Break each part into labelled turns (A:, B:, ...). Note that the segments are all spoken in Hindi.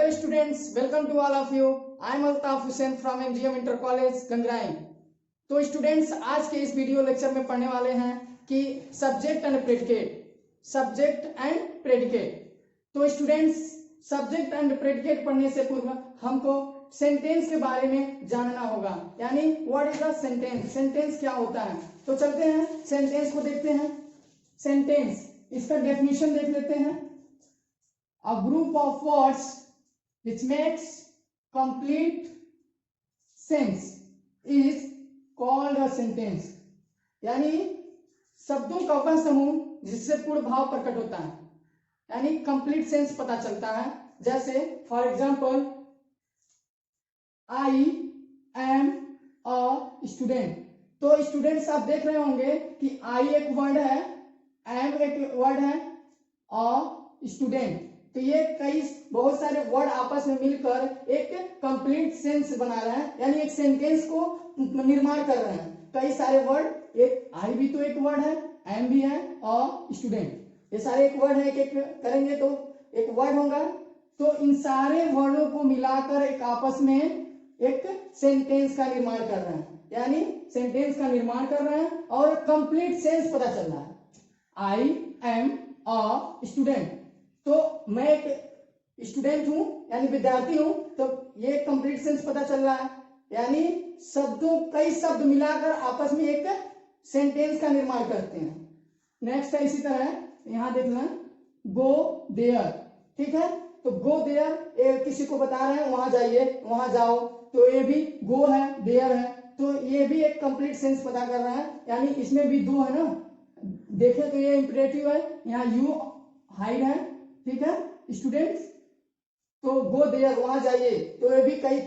A: Hello students, welcome to all of you. I am Altaf Hussain from MGM Inter College, गंगराई। तो स्टूडेंट्स आज के इस वीडियो लेक्चर में पढ़ने वाले हैं कि सब्जेक्ट एंड प्रेडिकेट। तो स्टूडेंट्स सब्जेक्ट एंड प्रेडिकेट पढ़ने से पूर्व हमको सेंटेंस के बारे में जानना होगा, यानी what is the sentence, sentence क्या होता है। तो चलते हैं सेंटेंस को देखते हैं। सेंटेंस, इसका डेफिनेशन देख लेते हैं। A group of words which makes complete sense is called a sentence। यानी शब्दों का वह समूह जिससे पूर्ण भाव प्रकट होता है, यानी कंप्लीट सेंस पता चलता है। जैसे for example, I am a student. तो स्टूडेंट्स आप देख रहे होंगे कि आई एक वर्ड है, एम एक वर्ड है, अ स्टूडेंट। तो ये कई बहुत सारे वर्ड आपस में मिलकर एक कंप्लीट सेंस बना रहे हैं, यानी एक सेंटेंस को निर्माण कर रहे हैं। कई सारे वर्ड, एक आई भी तो एक वर्ड है, एम भी है, और स्टूडेंट, ये सारे एक वर्ड है। एक एक करेंगे तो एक वर्ड होगा। तो इन सारे वर्डों को मिलाकर एक आपस में एक सेंटेंस का निर्माण कर रहे हैं, यानी सेंटेंस का निर्माण कर रहे हैं और कंप्लीट सेंस पता चल रहा है। आई एम अ स्टूडेंट, तो मैं एक स्टूडेंट हूं यानी विद्यार्थी हूं, तो ये कंप्लीट सेंस पता चल रहा है, यानी शब्दों कई शब्द मिलाकर आपस में एक सेंटेंस का निर्माण करते हैं। नेक्स्ट है इसी तरह, यहां देखना, गो देयर। ठीक है, तो गो देयर किसी को बता रहे हैं वहां जाइए, वहां जाओ, तो ये भी गो है, देयर है, तो ये भी एक कंप्लीट सेंस पता कर रहा है, यानी इसमें भी दो है ना। देखें तो ये इंपरेटिव है, यहाँ यू हाइड है। ठीक है स्टूडेंट्स, तो गो देयर वहां जाइए, तो ये भी कई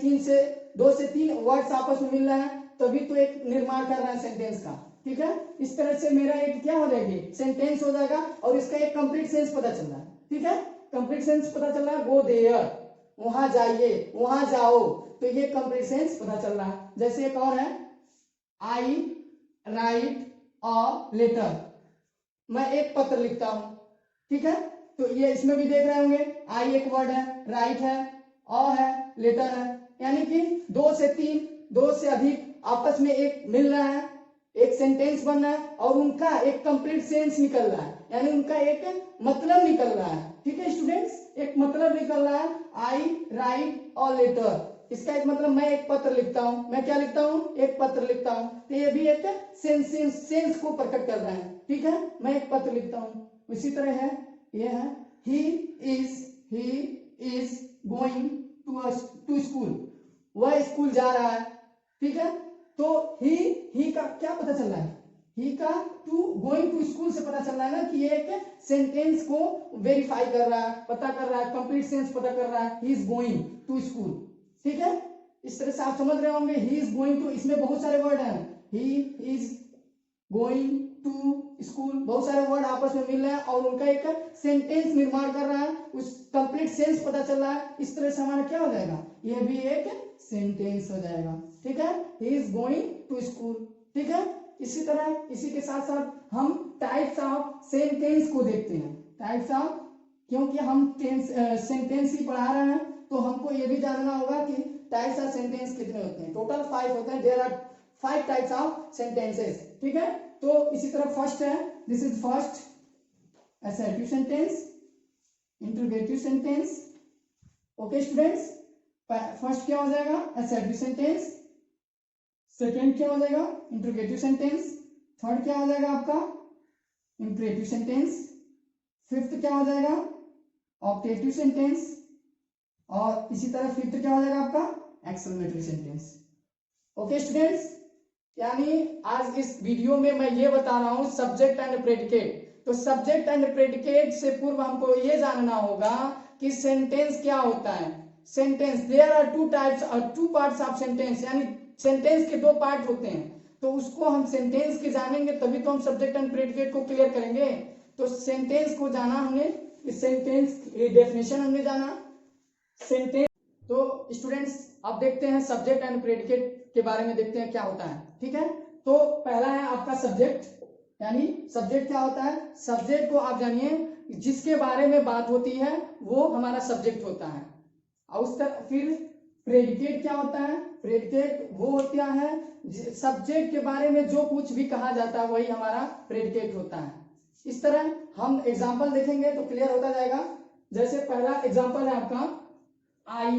A: दो से तीन वर्ड्स आपस में मिल रहे हैं, तभी तो एक निर्माण कर रहा है सेंटेंस का। ठीक है, इस तरह से मेरा एक क्या हो जाएगी, सेंटेंस हो जाएगा और इसका एक कंप्लीट सेंस पता चल रहा है। ठीक है, कंप्लीट सेंस पता चल रहा है, गो देयर वहां जाइए, वहां जाओ, तो ये कंप्लीट सेंस पता चल रहा है। जैसे एक और है, आई राइट अ लेटर, मैं एक पत्र लिखता हूं। ठीक है, तो ये इसमें भी देख रहे होंगे, आई एक वर्ड है, राइट है, अ है, लेटर है, यानी कि दो से तीन, दो से अधिक आपस में एक मिल रहा है, एक सेंटेंस बन रहा है और उनका एक कंप्लीट सेंस निकल रहा है, यानी उनका एक मतलब निकल रहा है। ठीक है स्टूडेंट्स, एक मतलब निकल रहा है, आई राइट अ लेटर, इसका एक मतलब मैं एक पत्र लिखता हूं। मैं क्या लिखता हूं, एक पत्र लिखता हूं, तो ये भी एक सेंस को प्रकट कर रहा है। ठीक है, मैं एक पत्र लिखता हूं। इसी तरह है, ये है, he is going to school, वह स्कूल जा रहा है। ठीक है, तो ही का क्या पता चल रहा है, ही का टू गोइंग टू स्कूल से पता चल रहा है ना कि ये एक सेंटेंस को वेरीफाई कर रहा है, पता कर रहा है, कंप्लीट सेंस पता कर रहा है, he is going to school. ठीक है, इस तरह से आप समझ रहे होंगे, ही इज गोइंग टू, इसमें बहुत सारे वर्ड हैं, he is going to school, बहुत सारे वर्ड आपस में मिल रहे हैं और उनका एक सेंटेंस निर्माण कर रहा है, उस कंप्लीट सेंस पता चल रहा है। इस तरह से हमारा क्या हो जाएगा, ये भी एक सेंटेंस हो जाएगा। ठीक है, he is going to school. ठीक है, इसी तरह इसी के साथ साथ हम टाइप्स ऑफ सेंटेंस को देखते हैं। टाइप्स ऑफ, क्योंकि हम सेंटेंस ही पढ़ा रहे हैं, तो हमको ये भी जानना होगा कि टाइप्स ऑफ सेंटेंस कितने होते हैं। टोटल 5 होते हैं, there are 5 types of sentences. ठीक है, तो इसी तरह फर्स्ट है, this is first assertive sentence, interrogative sentence. Okay students, first क्या हो जाएगा, असर्टिव सेंटेंस। सेकेंड क्या हो जाएगा, इंटरोगेटिव सेंटेंस। थर्ड क्या हो जाएगा आपका, इंपरेटिव सेंटेंस। फिफ्थ क्या हो जाएगा, ऑब्जेक्टिव सेंटेंस। और इसी तरह फिफ्थ क्या हो जाएगा आपका, एक्सक्लेमेटरी सेंटेंस। ओके स्टूडेंट्स, यानी आज इस वीडियो में मैं ये बता रहा हूं सब्जेक्ट एंड प्रेडिकेट। तो सब्जेक्ट एंड प्रेडिकेट से पूर्व हमको ये जानना होगा कि सेंटेंस क्या होता है। सेंटेंस, देयर आर 2 टाइप्स और 2 पार्ट्स ऑफ सेंटेंस, यानी सेंटेंस के 2 पार्ट होते हैं, तो उसको हम सेंटेंस के जानेंगे तभी तो हम सब्जेक्ट एंड प्रेडिकेट को क्लियर करेंगे। तो सेंटेंस को जाना हमने, सेंटेंस डेफिनेशन हमने जाना सेंटेंस। तो स्टूडेंट्स अब देखते हैं सब्जेक्ट एंड प्रेडिकेट के बारे में, देखते हैं क्या होता है। ठीक है, तो पहला है आपका सब्जेक्ट, यानी सब्जेक्ट क्या होता है। सब्जेक्ट को आप जानिए, जिसके बारे में बात होती है वो हमारा सब्जेक्ट होता है। और उस तरह फिर प्रेडिकेट क्या होता है? प्रेडिकेट वो होता है सब्जेक्ट के बारे में जो कुछ भी कहा जाता है वही हमारा प्रेडिकेट होता है। इस तरह हम एग्जाम्पल देखेंगे तो क्लियर होता जाएगा। जैसे पहला एग्जाम्पल है आपका आई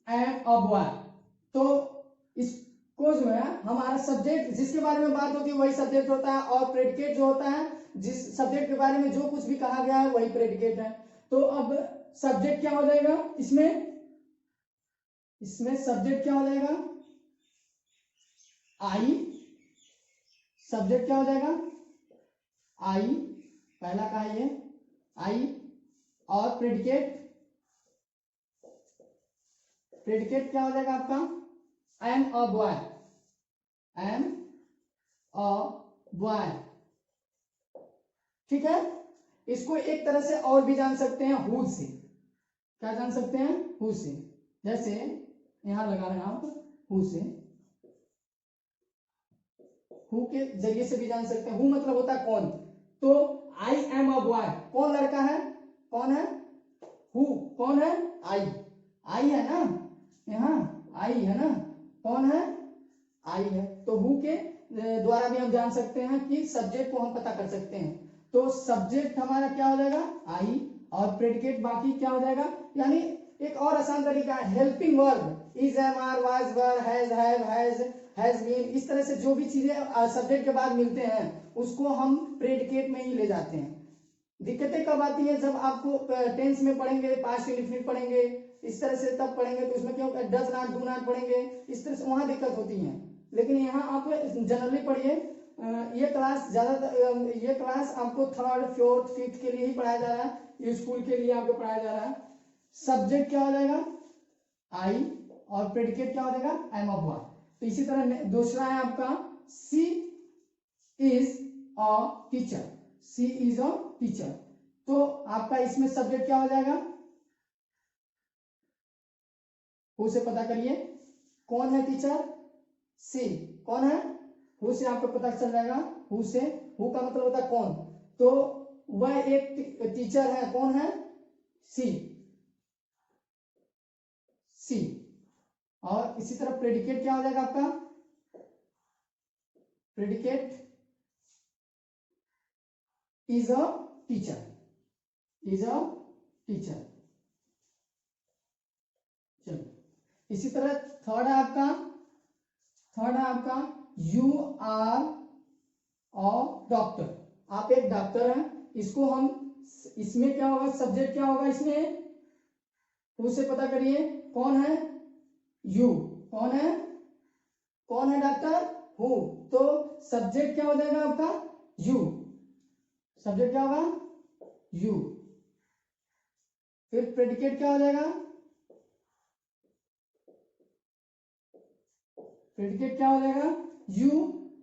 A: एम अ बॉय। तो इसको जो है हमारा सब्जेक्ट जिसके बारे में बात होती है वही सब्जेक्ट होता है, और प्रेडिकेट जो होता है जिस सब्जेक्ट के बारे में जो कुछ भी कहा गया है वही प्रेडिकेट है। तो अब सब्जेक्ट क्या हो जाएगा इसमें सब्जेक्ट क्या हो जाएगा? आई। सब्जेक्ट क्या हो जाएगा? आई, पहला का है ये आई, और प्रेडिकेट क्या हो जाएगा आपका? Am a boy. Am a boy, ठीक है। इसको एक तरह से और भी जान सकते हैं हु से। क्या जान सकते हैं? हु से। जैसे यहां लगा रहे हैं आप हु से, हु के जरिए से भी जान सकते हैं। हु मतलब होता है कौन। तो आई एम अ बॉय, कौन लड़का है? कौन है? हु कौन है? आई है ना, यहाँ आई है ना, कौन है? आई है। तो हु के द्वारा भी हम जान सकते हैं कि सब्जेक्ट को हम पता कर सकते हैं। तो सब्जेक्ट हमारा क्या हो जाएगा? आई, और प्रेडिकेट बाकी क्या हो जाएगा? यानी एक और आसान तरीका है helping verb, is, am, are, was, were, has, has been. इस तरह से जो भी चीजें सब्जेक्ट के बाद मिलते हैं उसको हम प्रेडिकेट में ही ले जाते हैं। दिक्कतें कब आती है? जब आपको टेंस में पढ़ेंगे, पास्ट इंडेफिनिट पढ़ेंगे, इस तरह से तब पढ़ेंगे तो उसमें क्या होगा? डज नॉट, डू नॉट पढ़ेंगे, इस तरह से वहां दिक्कत होती है। लेकिन यहाँ आप जनरली पढ़िए। ये क्लास ज्यादातर ये क्लास आपको थर्ड, फोर्थ, फिफ्थ के लिए ही पढ़ाया जा रहा है, ये स्कूल के लिए आपको पढ़ाया जा रहा है। सब्जेक्ट क्या हो जाएगा? आई, और प्रेडिकेट क्या हो जाएगा? Am of boy. तो इसी तरह दूसरा है आपका she is a teacher. She is a teacher. तो आपका इसमें सब्जेक्ट क्या हो जाएगा? हु से पता करिए कौन है टीचर? सी। कौन है? हु से आपको पता चल जाएगा। हु से, हु का मतलब होता है कौन, तो वह एक टीचर है। कौन है? सी। सी। और इसी तरह प्रेडिकेट क्या हो जाएगा आपका? Predicate is a teacher. Is a teacher. चलो, इसी तरह थर्ड है आपका यू आर अ डॉक्टर। आप एक डॉक्टर हैं। इसको हम, इसमें क्या होगा? सब्जेक्ट क्या होगा इसमें? उससे पता करिए कौन है? यू। कौन है? कौन है डॉक्टर? हु। तो सब्जेक्ट क्या हो जाएगा आपका? यू। सब्जेक्ट क्या होगा? यू। फिर प्रेडिकेट क्या हो जाएगा? प्रेडिकेट क्या हो जाएगा? यू।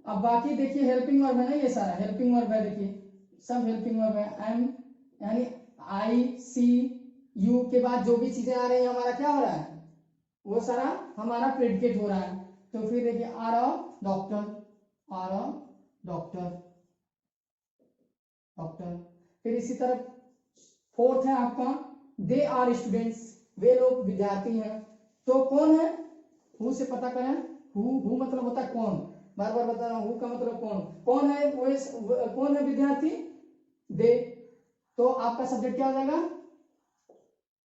A: अब बाकी देखिए हेल्पिंग वर्ब है ना, ये सारा हेल्पिंग वर्ब है। देखिए सब हेल्पिंग वर्ब है। एम यानी आई, सी, यू के बाद जो भी चीजें आ रही है हमारा क्या हो रहा है? वो सारा हमारा प्रेडिकेट हो रहा है। तो फिर देखिए are a doctor, are a doctor, doctor. फिर इसी तरह फोर्थ है आपका दे आर स्टूडेंट्स। वे लोग विद्यार्थी हैं। तो कौन है? हु से पता करें। हु मतलब होता है कौन। बार बार बता रहा हूं, हु का मतलब कौन है? वो कौन है विद्यार्थी? दे। तो आपका सब्जेक्ट क्या हो जाएगा?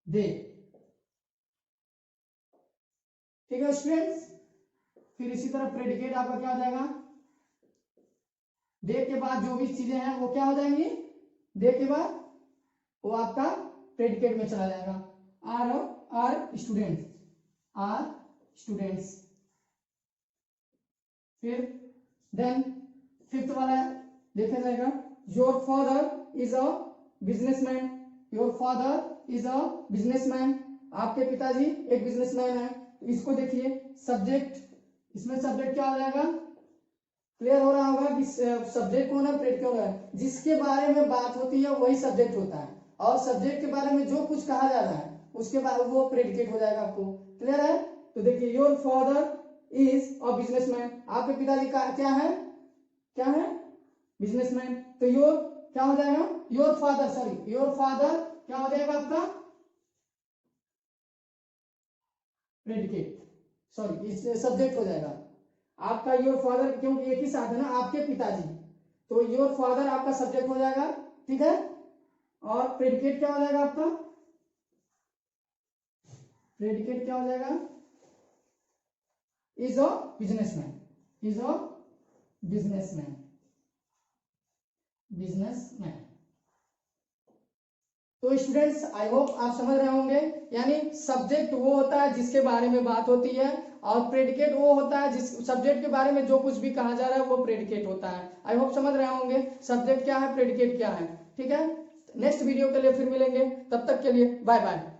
A: दे। ठीक है स्टूडेंट्स। फिर इसी तरह प्रेडिकेट आपका क्या हो जाएगा? दे के बाद जो भी चीजें हैं वो क्या हो जाएंगी? दे के बाद वो आपका प्रेडिकेट में चला जाएगा। Are, are students, are students. फिर देन फिफ्थ वाला देखा जाएगा your father is a businessman. Your father is a businessman. आपके पिताजी एक बिजनेसमैन है। तो इसको देखिए सब्जेक्ट, इसमें सब्जेक्ट क्या हो जाएगा? क्लियर हो रहा होगा कि सब्जेक्ट कौन है, प्रेडिकेट कौन है। जिसके बारे में बात होती है वही सब्जेक्ट होता है, और सब्जेक्ट के बारे में जो कुछ कहा जा रहा है उसके बाद वो प्रेडिकेट हो जाएगा। आपको क्लियर है? तो देखिए your father is a businessman. आपके पिताजी का क्या है? क्या है? बिजनेसमैन। तो योर क्या हो जाएगा? Your father, sorry, your father क्या हो जाएगा आपका? प्रेडिकेट, सॉरी इस सब्जेक्ट हो जाएगा आपका योर फादर, क्योंकि एक ही साथ है ना, आपके पिताजी, तो योर फादर आपका सब्जेक्ट हो जाएगा, ठीक है। और प्रेडिकेट क्या हो जाएगा आपका, प्रेडिकेट क्या हो जाएगा, is a businessman, is a businessman, businessman. तो स्टूडेंट्स आई होप आप समझ रहे होंगे, यानी सब्जेक्ट वो होता है जिसके बारे में बात होती है, और प्रेडिकेट वो होता है जिस सब्जेक्ट के बारे में जो कुछ भी कहा जा रहा है वो प्रेडिकेट होता है। आई होप समझ रहे होंगे सब्जेक्ट क्या है, प्रेडिकेट क्या है, ठीक है। नेक्स्ट वीडियो के लिए फिर मिलेंगे, तब तक के लिए बाय बाय।